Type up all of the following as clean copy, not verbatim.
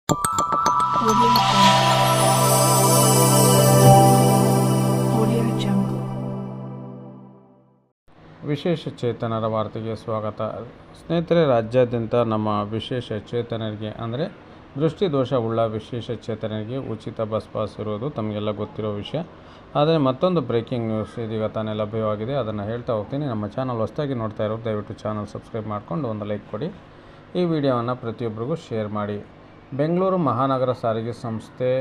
Audio Jungle. ವಿಶೇಷ ಚೇತನರ ವಾರ್ತೆಗೆ ಸ್ವಾಗತ. ಸ್ನೇಹಿತರೆ, ರಾಜ್ಯಾದ್ಯಂತ ನಮ್ಮ ವಿಶೇಷ ಚೇತನರಿಗೆ ಅಂದರೆ ದೃಷ್ಟಿದೋಷವುಳ್ಳ ವಿಶೇಷ ಚೇತನರಿಗೆ ಉಚಿತ ಬಸ್ ಪಾಸ್ ಇರುವುದು ತಮಗೆಲ್ಲ ಗೊತ್ತಿರೋ ವಿಷಯ. ಆದರೆ ಮತ್ತೊಂದು ಬ್ರೇಕಿಂಗ್ ನ್ಯೂಸ್ ಇದೀಗ ತಾನೇ ಲಭ್ಯವಾಗಿದೆ. ಅದನ್ನು ಹೇಳ್ತಾ ಹೋಗ್ತೀನಿ. ನಮ್ಮ ಚಾನಲ್ ಹೊಸದಾಗಿ ನೋಡ್ತಾ ಇರೋರು ದಯವಿಟ್ಟು ಚಾನಲ್ ಸಬ್ಸ್ಕ್ರೈಬ್ ಮಾಡಿಕೊಂಡು ಒಂದು ಲೈಕ್ ಕೊಡಿ. ಈ ವಿಡಿಯೋವನ್ನು ಪ್ರತಿಯೊಬ್ಬರಿಗೂ ಶೇರ್ ಮಾಡಿ. ಬೆಂಗಳೂರು ಮಹಾನಗರ ಸಾರಿಗೆ ಸಂಸ್ಥೆ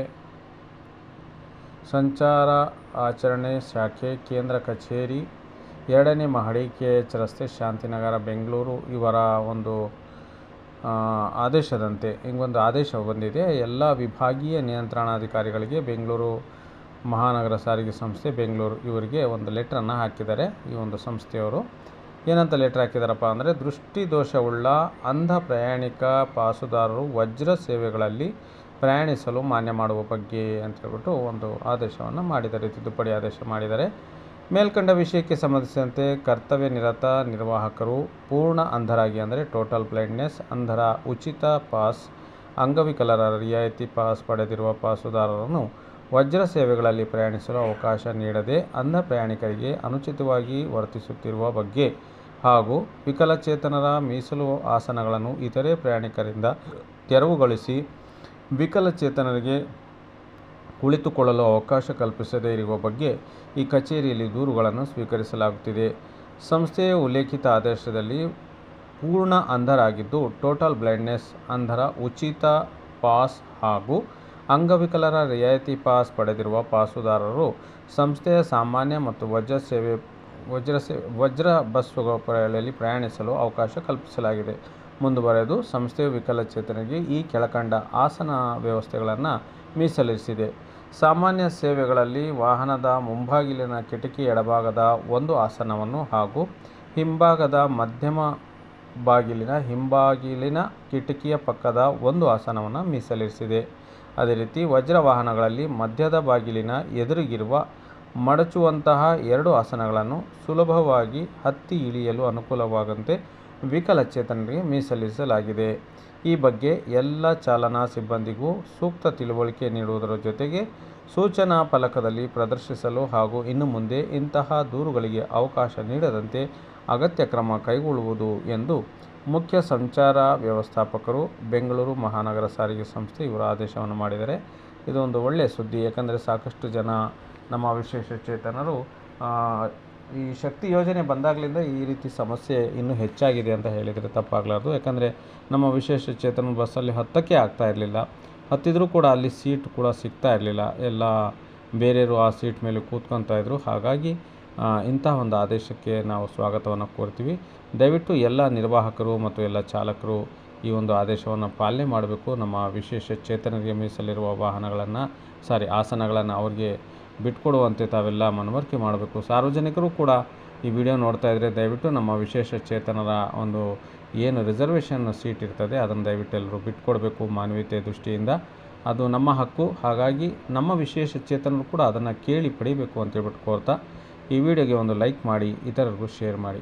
ಸಂಚಾರ ಆಚರಣೆ ಶಾಖೆ ಕೇಂದ್ರ ಕಚೇರಿ 2ನೇ ಮಹಡಿ KH ರಸ್ತೆ ಶಾಂತಿನಗರ ಬೆಂಗಳೂರು ಇವರ ಒಂದು ಆದೇಶದಂತೆ ಹಿಂಗೊಂದು ಆದೇಶ ಬಂದಿದೆ. ಎಲ್ಲ ವಿಭಾಗೀಯ ನಿಯಂತ್ರಣಾಧಿಕಾರಿಗಳಿಗೆ ಬೆಂಗಳೂರು ಮಹಾನಗರ ಸಾರಿಗೆ ಸಂಸ್ಥೆ ಬೆಂಗಳೂರು ಇವರಿಗೆ ಒಂದು ಲೆಟ್ರನ್ನು ಹಾಕಿದ್ದಾರೆ. ಈ ಒಂದು ಸಂಸ್ಥೆಯವರು ಏನಂತ ಲೆಟ್ರ್ ಹಾಕಿದಾರಪ್ಪ ಅಂದರೆ, ದೃಷ್ಟಿದೋಷವುಳ್ಳ ಅಂಧ ಪ್ರಯಾಣಿಕ ಪಾಸುದಾರರು ವಜ್ರ ಸೇವೆಗಳಲ್ಲಿ ಪ್ರಯಾಣಿಸಲು ಮಾನ್ಯ ಮಾಡುವ ಬಗ್ಗೆ ಅಂತ ಹೇಳ್ಬಿಟ್ಟು ಒಂದು ಆದೇಶವನ್ನು ಮಾಡಿದ್ದಾರೆ, ತಿದ್ದುಪಡಿ ಆದೇಶ ಮಾಡಿದ್ದಾರೆ. ಮೇಲ್ಕಂಡ ವಿಷಯಕ್ಕೆ ಸಂಬಂಧಿಸಿದಂತೆ ಕರ್ತವ್ಯ ನಿರತ ನಿರ್ವಾಹಕರು ಪೂರ್ಣ ಅಂಧರಾಗಿ ಅಂದರೆ ಟೋಟಲ್ ಬ್ಲೈಂಡ್ನೆಸ್ ಅಂಧರ ಉಚಿತ ಪಾಸ್, ಅಂಗವಿಕಲರ ರಿಯಾಯಿತಿ ಪಾಸ್ ಪಡೆದಿರುವ ಪಾಸುದಾರರನ್ನು ವಜ್ರ ಸೇವೆಗಳಲ್ಲಿ ಪ್ರಯಾಣಿಸಲು ಅವಕಾಶ ನೀಡದೆ ಅಂಧ ಪ್ರಯಾಣಿಕರಿಗೆ ಅನುಚಿತವಾಗಿ ವರ್ತಿಸುತ್ತಿರುವ ಬಗ್ಗೆ ಹಾಗೂ ವಿಕಲಚೇತನರ ಮೀಸಲು ಆಸನಗಳನ್ನು ಇತರೆ ಪ್ರಯಾಣಿಕರಿಂದ ತೆರವುಗೊಳಿಸಿ ವಿಕಲಚೇತನರಿಗೆ ಕುಳಿತುಕೊಳ್ಳಲು ಅವಕಾಶ ಕಲ್ಪಿಸದೇ ಇರುವ ಬಗ್ಗೆ ಈ ಕಚೇರಿಯಲ್ಲಿ ದೂರುಗಳನ್ನು ಸ್ವೀಕರಿಸಲಾಗುತ್ತಿದೆ. ಸಂಸ್ಥೆಯ ಉಲ್ಲೇಖಿತ ಆದೇಶದಲ್ಲಿ ಪೂರ್ಣ ಅಂಧರಾಗಿದ್ದು ಟೋಟಲ್ ಬ್ಲೈಂಡ್ನೆಸ್ ಅಂಧರ ಉಚಿತ ಪಾಸ್ ಹಾಗೂ ಅಂಗವಿಕಲರ ರಿಯಾಯಿತಿ ಪಾಸ್ ಪಡೆದಿರುವ ಪಾಸುದಾರರು ಸಂಸ್ಥೆಯ ಸಾಮಾನ್ಯ ಮತ್ತು ವಜ್ರ ಬಸ್ಸುಗಳಲ್ಲಿ ಪ್ರಯಾಣಿಸಲು ಅವಕಾಶ ಕಲ್ಪಿಸಲಾಗಿದೆ. ಮುಂದುವರೆದು ಸಂಸ್ಥೆಯು ವಿಕಲಚೇತನರಿಗೆ ಈ ಕೆಳಕಂಡ ಆಸನ ವ್ಯವಸ್ಥೆಗಳನ್ನು ಮೀಸಲಿರಿಸಿದೆ. ಸಾಮಾನ್ಯ ಸೇವೆಗಳಲ್ಲಿ ವಾಹನದ ಮುಂಭಾಗಿಲಿನ ಕಿಟಕಿ ಎಡಭಾಗದ ಒಂದು ಆಸನವನ್ನು ಹಾಗೂ ಹಿಂಭಾಗದ ಮಧ್ಯಮ ಬಾಗಿಲಿನ ಹಿಂಬಾಗಿಲಿನ ಕಿಟಕಿಯ ಪಕ್ಕದ ಒಂದು ಆಸನವನ್ನು ಮೀಸಲಿರಿಸಿದೆ. ಅದೇ ರೀತಿ ವಜ್ರ ವಾಹನಗಳಲ್ಲಿ ಮಧ್ಯದ ಬಾಗಿಲಿನ ಎದುರಿಗಿರುವ ಮಡಚುವಂತಹ 2 ಆಸನಗಳನ್ನು ಸುಲಭವಾಗಿ ಹತ್ತಿ ಇಳಿಯಲು ಅನುಕೂಲವಾಗುವಂತೆ ವಿಕಲಚೇತನರಿಗೆ ಮೀಸಲಿರಿಸಲಾಗಿದೆ. ಈ ಬಗ್ಗೆ ಎಲ್ಲ ಚಾಲನಾ ಸಿಬ್ಬಂದಿಗೂ ಸೂಕ್ತ ತಿಳುವಳಿಕೆ ನೀಡುವುದರ ಜೊತೆಗೆ ಸೂಚನಾ ಫಲಕದಲ್ಲಿ ಪ್ರದರ್ಶಿಸಲು ಹಾಗೂ ಇನ್ನು ಮುಂದೆ ಇಂತಹ ದೂರುಗಳಿಗೆ ಅವಕಾಶ ನೀಡದಂತೆ ಅಗತ್ಯ ಕ್ರಮ ಕೈಗೊಳ್ಳುವುದು ಎಂದು ಮುಖ್ಯ ಸಂಚಾರ ವ್ಯವಸ್ಥಾಪಕರು ಬೆಂಗಳೂರು ಮಹಾನಗರ ಸಾರಿಗೆ ಸಂಸ್ಥೆ ಇವರು ಆದೇಶವನ್ನು ಮಾಡಿದ್ದಾರೆ. ಇದೊಂದು ಒಳ್ಳೆಯ ಸುದ್ದಿ. ಯಾಕಂದರೆ ಸಾಕಷ್ಟು ಜನ ನಮ್ಮ ವಿಶೇಷ ಚೇತನರು ಈ ಶಕ್ತಿ ಯೋಜನೆ ಬಂದಾಗಲಿಂದ ಈ ರೀತಿ ಸಮಸ್ಯೆ ಇನ್ನೂ ಹೆಚ್ಚಾಗಿದೆ ಅಂತ ಹೇಳಿದರೆ ತಪ್ಪಾಗಲಾರ್ದು. ಯಾಕಂದರೆ ನಮ್ಮ ವಿಶೇಷ ಚೇತನ ಬಸ್ಸಲ್ಲಿ ಹತ್ತಕ್ಕೆ ಆಗ್ತಾ ಇರಲಿಲ್ಲ, ಹತ್ತಿದರೂ ಕೂಡ ಅಲ್ಲಿ ಸೀಟ್ ಕೂಡ ಸಿಗ್ತಾ ಇರಲಿಲ್ಲ, ಎಲ್ಲ ಬೇರೆಯವರು ಆ ಸೀಟ್ ಮೇಲೆ ಕೂತ್ಕೊತಾ ಇದ್ದರು. ಹಾಗಾಗಿ ಇಂತಹ ಒಂದು ಆದೇಶಕ್ಕೆ ನಾವು ಸ್ವಾಗತವನ್ನು ಕೋರ್ತೀವಿ. ದಯವಿಟ್ಟು ಎಲ್ಲ ನಿರ್ವಾಹಕರು ಮತ್ತು ಎಲ್ಲ ಚಾಲಕರು ಈ ಒಂದು ಆದೇಶವನ್ನು ಪಾಲನೆ ಮಾಡಬೇಕು. ನಮ್ಮ ವಿಶೇಷ ಚೇತನರಿಗೆ ಮೀಸಲಿರುವ ಆಸನಗಳನ್ನು ಅವ್ರಿಗೆ ಬಿಟ್ಕೊಡುವಂತೆ ತಾವೆಲ್ಲ ಮನವರಿಕೆ ಮಾಡಬೇಕು. ಸಾರ್ವಜನಿಕರು ಕೂಡ ಈ ವಿಡಿಯೋ ನೋಡ್ತಾ ಇದ್ದರೆ ದಯವಿಟ್ಟು ನಮ್ಮ ವಿಶೇಷ ಚೇತನರ ಒಂದು ಏನು ರಿಸರ್ವೇಷನ್ ಸೀಟ್ ಇರ್ತದೆ ಅದನ್ನು ದಯವಿಟ್ಟು ಎಲ್ಲರೂ ಬಿಟ್ಕೊಡ್ಬೇಕು. ಮಾನವೀಯತೆ ದೃಷ್ಟಿಯಿಂದ ಅದು ನಮ್ಮ ಹಕ್ಕು. ಹಾಗಾಗಿ ನಮ್ಮ ವಿಶೇಷ ಚೇತನರು ಕೂಡ ಅದನ್ನು ಕೇಳಿ ಪಡಿಬೇಕು ಅಂತೇಳ್ಬಿಟ್ಟು ಕೋರ್ತಾ ಈ ವಿಡಿಯೋಗೆ ಒಂದು ಲೈಕ್ ಮಾಡಿ, ಇತರರಿಗೂ ಶೇರ್ ಮಾಡಿ.